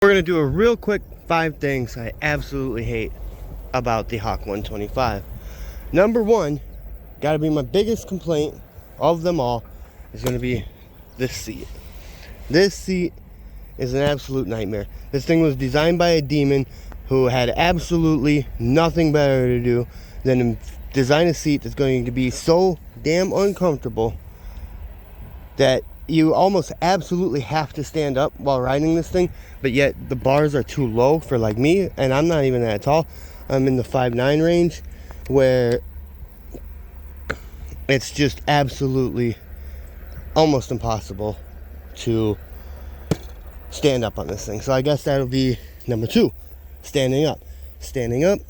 We're going to do a real quick 5 things I absolutely hate about the Hawk 125. Number 1, got to be my biggest complaint of them all, is going to be this seat. This seat is an absolute nightmare. This thing was designed by a demon who had absolutely nothing better to do than design a seat that's going to be so damn uncomfortable that you almost absolutely have to stand up while riding this thing, but yet the bars are too low for like me, and I'm not even that tall. I'm in the 5'9" range, where it's just absolutely almost impossible to stand up on this thing. So I guess that'll be number 2, standing up. Standing up,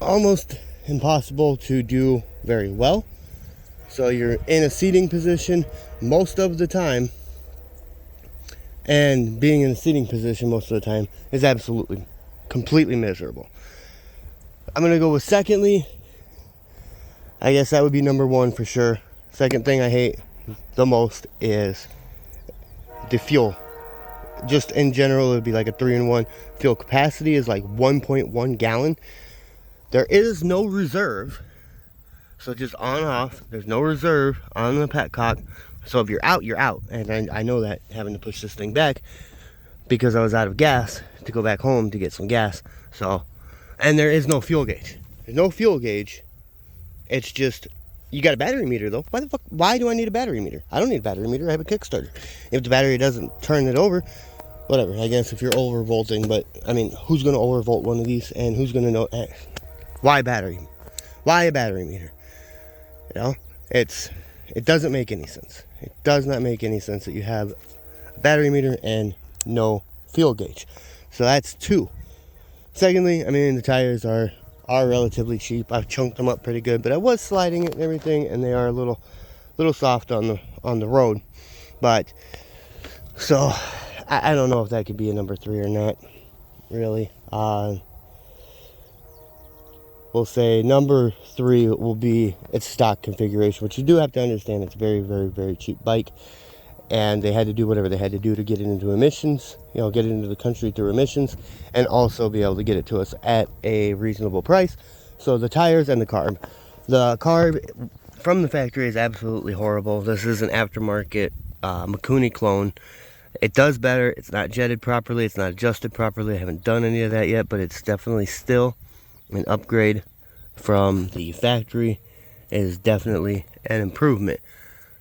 almost impossible to do very well. So you're in a seating position most of the time, and being in a seating position most of the time is absolutely, completely miserable. I'm going to go with secondly, I guess that would be number 1 for sure. Second thing I hate the most is the fuel. Just in general, it would be like a 3-in-1. Fuel capacity is like 1.1 gallon. There is no reserve. So just on off, there's no reserve on the petcock. So if you're out, you're out. And I know that, having to push this thing back because I was out of gas to go back home to get some gas. So, and there is no fuel gauge. There's no fuel gauge. It's just, you got a battery meter though. Why do I need a battery meter? I don't need a battery meter, I have a Kickstarter. If the battery doesn't turn it over, whatever, I guess if you're overvolting, but I mean, who's gonna overvolt one of these, and who's gonna know, why battery? Why a battery meter? You know, it doesn't make any sense. It does not make any sense that you have a battery meter and no fuel gauge. So that's 2. Secondly, I mean, the tires are relatively cheap. I've chunked them up pretty good, but I was sliding it and everything, and they are a little soft on the road. But so I don't know if that could be a number 3 or not, really. We'll say number 3 will be its stock configuration, which you do have to understand. It's very, very, very cheap bike, and they had to do whatever they had to do to get it into emissions, you know, get it into the country through emissions, and also be able to get it to us at a reasonable price. So the tires and the carb from the factory is absolutely horrible. This is an aftermarket Mikuni clone. It does better. It's not jetted properly. It's not adjusted properly. I haven't done any of that yet, but it's definitely still an upgrade from the factory. Is definitely an improvement.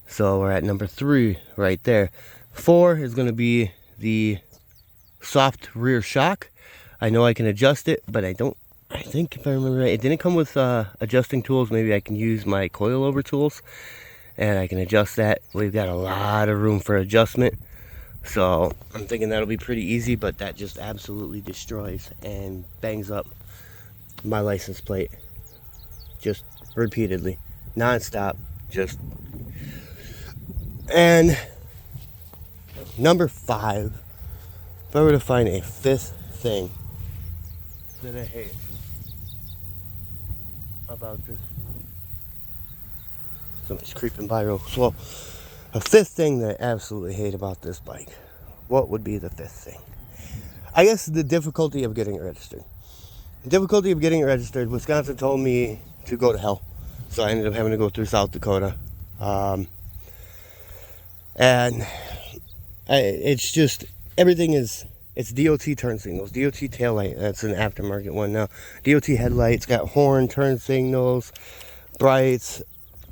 So we're at number 3 right there. 4 is going to be the soft rear shock. I know I can adjust it, but I think if I remember right, it didn't come with adjusting tools. Maybe I can use my coilover tools and I can adjust that. We've got a lot of room for adjustment, so I'm thinking that'll be pretty easy, but that just absolutely destroys and bangs up my license plate just repeatedly, non-stop. Just, and number 5, if I were to find a 5th thing that I hate about this, somebody's creeping by real slow. A 5th thing that I absolutely hate about this bike, what would be the 5th thing? I guess the difficulty of getting it registered. The difficulty of getting it registered, Wisconsin told me to go to hell, so I ended up having to go through South Dakota. And it's just, everything is, it's DOT turn signals, DOT taillight, that's an aftermarket one now, DOT headlights, got horn, turn signals, brights,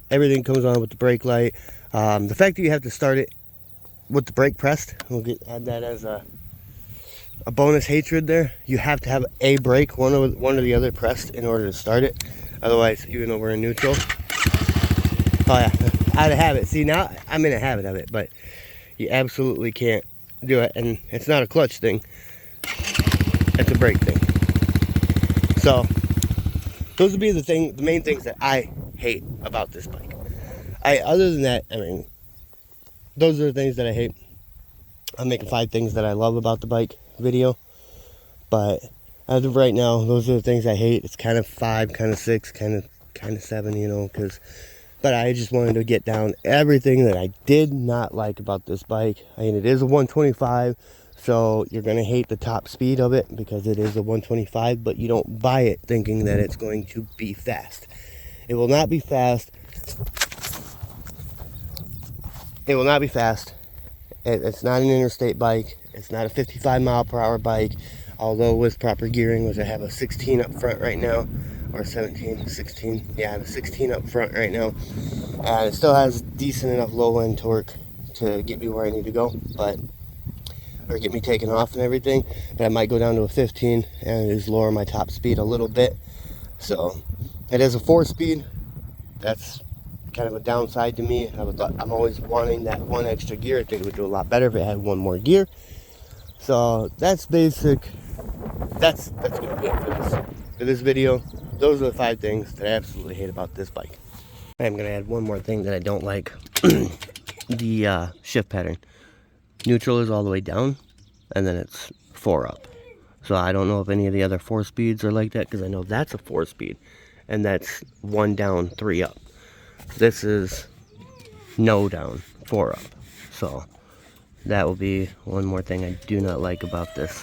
everything comes on with the brake light. The fact that you have to start it with the brake pressed, add that as a bonus hatred there. You have to have a brake, one or the other, pressed in order to start it. Otherwise, even though we're in neutral, oh yeah, out of habit. See, now I'm in a habit of it, but you absolutely can't do it. And it's not a clutch thing, it's a brake thing. So those would be the main things that I hate about this bike. Other than that, I mean, those are the things that I hate. I'm making 5 things that I love about the bike video, but as of right now, those are the things I hate. It's kind of 5, kind of 6, kind of 7, you know, but I just wanted to get down everything that I did not like about this bike. I mean, it is a 125, So you're going to hate the top speed of it because it is a 125, but you don't buy it thinking that it's going to be fast. It will not be fast. It will not be fast. It's not an interstate bike. It's not a 55 mile per hour bike. Although with proper gearing, which I have a 16 up front right now, or 17, 16. Yeah, I have a 16 up front right now. And it still has decent enough low end torque to get me where I need to go, or get me taken off and everything. But I might go down to a 15 and just lower my top speed a little bit. So it is a 4-speed. That's kind of a downside to me. I'm always wanting that one extra gear. I think it would do a lot better if it had one more gear. So that's basic. That's gonna be it for this video. Those are the 5 things that I absolutely hate about this bike. I'm gonna add one more thing that I don't like. The shift pattern. Neutral is all the way down, and then it's 4 up. So I don't know if any of the other 4 speeds are like that, because I know that's a 4-speed, and that's 1 down, 3 up. This is no down, 4 up. So that will be one more thing I do not like about this.